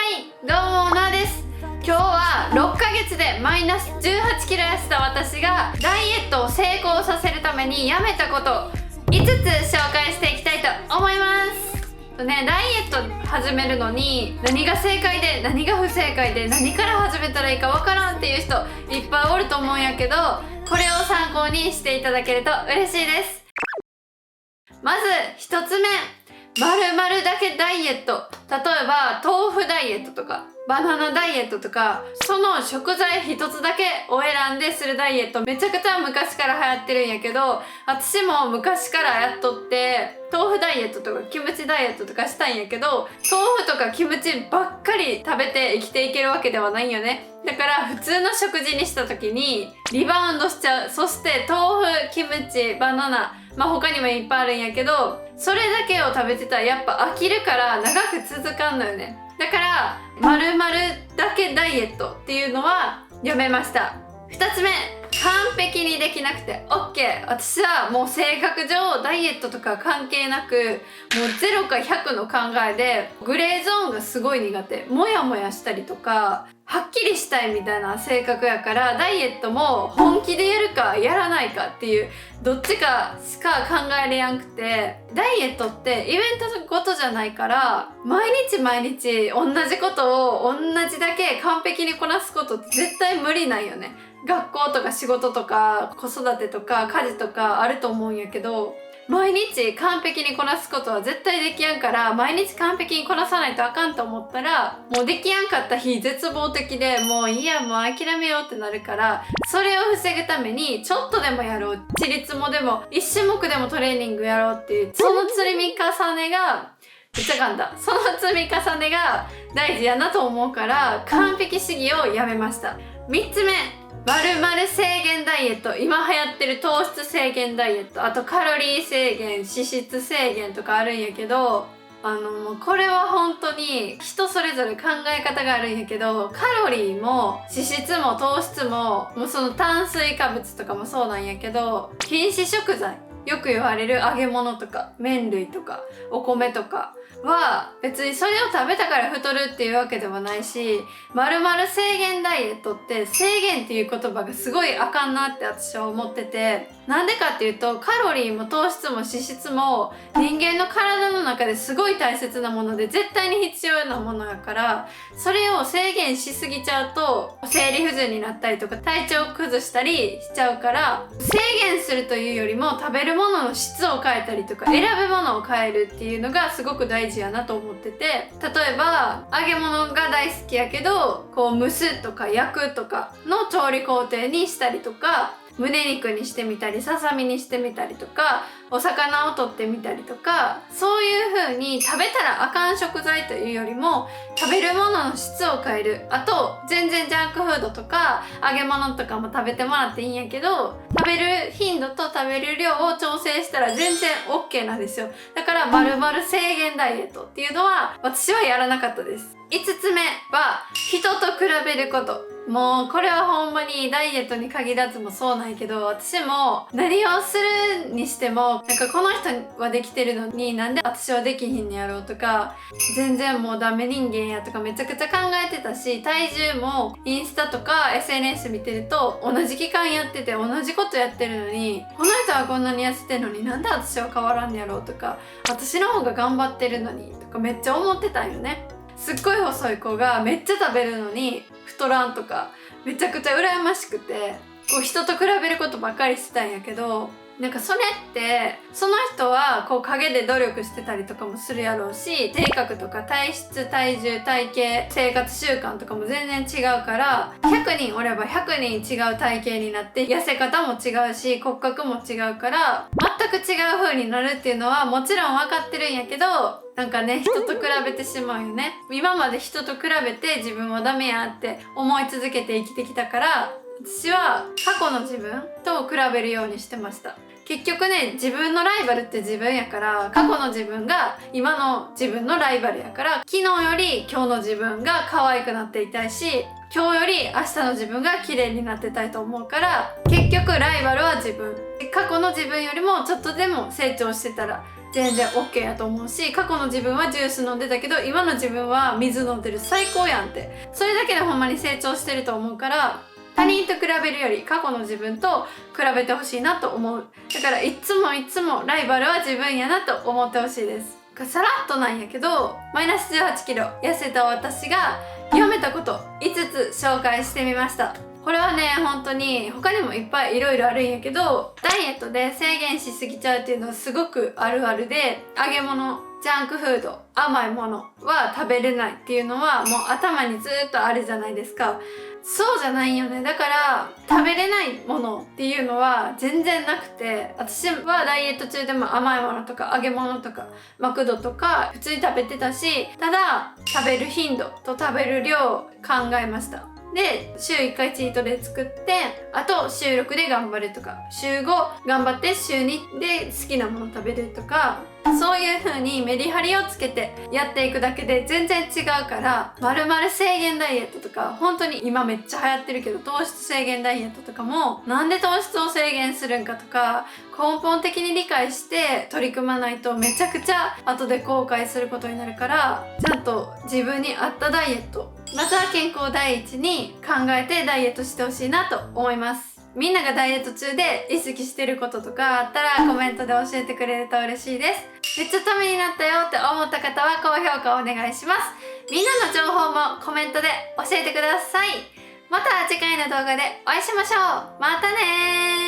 どうもなです。今日は6ヶ月でマイナス18キロ痩せた私がダイエットを成功させるためにやめたこと5つ紹介していきたいと思います。ね、ダイエット始めるのに何が正解で何が不正解で何から始めたらいいかわからんっていう人いっぱいおると思うんやけど、これを参考にしていただけると嬉しいです。まず1つ目、〇〇だけダイエット。例えば豆腐ダイエットとかバナナダイエットとか、その食材一つだけを選んでするダイエットめちゃくちゃ昔から流行ってるんやけど、私も昔からやっとって豆腐ダイエットとかキムチダイエットとかしたんやけど、豆腐とかキムチばっかり食べて生きていけるわけではないんよね。だから普通の食事にした時にリバウンドしちゃう。そして豆腐、キムチ、バナナ、他にもいっぱいあるんやけど、それだけを食べてたらやっぱ飽きるから長く続かんのよね。だから〇〇だけダイエットっていうのはやめました。2つ目、完璧にできなくて OK。 私はもう性格上ダイエットとか関係なく、もう0か100の考えでグレーゾーンがすごい苦手。モヤモヤしたりとかはっきりしたいみたいな性格やから、ダイエットも本気でやるかやらないかっていうどっちかしか考えれやんくて、ダイエットってイベントごとじゃないから毎日毎日同じことを同じだけ完璧にこなすことって絶対無理ないよね。学校とか仕事とか子育てとか家事とかあると思うんやけど、毎日完璧にこなすことは絶対できやんから、毎日完璧にこなさないとあかんと思ったら、もうできやんかった日絶望的でもういいや、もう諦めようってなるから、それを防ぐためにちょっとでもやろう、自立もでも1種目でもトレーニングやろうっていう、その積み重ねがめっちゃ噛んだ。その積み重ねが大事やなと思うから完璧主義をやめました。3つ目、〇〇制限ダイエット。今流行ってる糖質制限ダイエット、あとカロリー制限、脂質制限とかあるんやけど、これは本当に人それぞれ考え方があるんやけど、カロリーも脂質も糖質もその炭水化物とかもそうなんやけど、禁止食材、よく言われる揚げ物とか麺類とかお米とかは別にそれを食べたから太るっていうわけではないし、〇〇制限ダイエットって制限っていう言葉がすごいあかんなって私は思ってて、なんでかっていうと、カロリーも糖質も脂質も人間の体の中ですごい大切なもので絶対に必要なものやから、それを制限しすぎちゃうと生理不順になったりとか体調を崩したりしちゃうから、制限するというよりも食べるものの質を変えたりとか選ぶものを変えるっていうのがすごく大事やなと思ってて、例えば揚げ物が大好きやけどこう蒸すとか焼くとかの調理工程にしたりとか、胸肉にしてみたりささみにしてみたりとか、お魚を取ってみたりとか、そういう風に食べたらあかん食材というよりも食べるものの質を変える。あと全然ジャンクフードとか揚げ物とかも食べてもらっていいんやけど、食べる頻度と食べる量を調整したら全然 OK なんですよ。だから〇〇制限ダイエットっていうのは私はやらなかったです。5つ目は人と比べること。もうこれはほんまにダイエットに限らずもそうなんやけど、私も何をするにしてもなんかこの人はできてるのになんで私はできひんのやろうとか、全然もうダメ人間やとかめちゃくちゃ考えてたし、体重もインスタとか SNS 見てると同じ期間やってて同じことやってるのに、この人はこんなに痩せてるのになんで私は変わらんのやろうとか、私の方が頑張ってるのにとかめっちゃ思ってたんよね。すっごい細い子がめっちゃ食べるのに太らんとかめちゃくちゃ羨ましくて、こう人と比べることばっかりしてたんやけど、なんかそれってその人はこう陰で努力してたりとかもするやろうし、体格とか体質、体重、体型、生活習慣とかも全然違うから、100人おれば100人違う体型になって痩せ方も違うし骨格も違うから全く違う風になるっていうのはもちろん分かってるんやけど、なんかね、人と比べてしまうよね。今まで人と比べて自分はダメやって思い続けて生きてきたから、私は過去の自分と比べるようにしてました。結局ね、自分のライバルって自分やから、過去の自分が今の自分のライバルやから、昨日より今日の自分が可愛くなっていたいし、今日より明日の自分が綺麗になってたいと思うから、結局ライバルは自分。過去の自分よりもちょっとでも成長してたら全然 OK やと思うし、過去の自分はジュース飲んでたけど今の自分は水飲んでる、最高やんって。それだけでほんまに成長してると思うから、他人と比べるより過去の自分と比べてほしいなと思う。だからいつもライバルは自分やなと思ってほしいです。さらっとなんやけど、マイナス18キロ痩せた私がやめたこと5つ紹介してみました。これはね、本当に他にもいっぱいいろいろあるんやけど、ダイエットで制限しすぎちゃうっていうのはすごくあるあるで、揚げ物、ジャンクフード、甘いものは食べれないっていうのはもう頭にずっとあるじゃないですか。そうじゃないよね。だから食べれないものっていうのは全然なくて、私はダイエット中でも甘いものとか揚げ物とかマクドとか普通に食べてたし、ただ食べる頻度と食べる量を考えました。で、週1回チートで作って、あと週6で頑張るとか、週5頑張って週2で好きなもの食べるとか、そういう風にメリハリをつけてやっていくだけで全然違うから、丸々制限ダイエットとか、本当に今めっちゃ流行ってるけど糖質制限ダイエットとかも、なんで糖質を制限するんかとか根本的に理解して取り組まないとめちゃくちゃ後で後悔することになるから、ちゃんと自分に合ったダイエット、まずは健康第一に考えてダイエットしてほしいなと思います。みんながダイエット中で意識してることとかあったらコメントで教えてくれると嬉しいです。めっちゃためになったよって思った方は高評価お願いします。みんなの情報もコメントで教えてください。また次回の動画でお会いしましょう。またねー。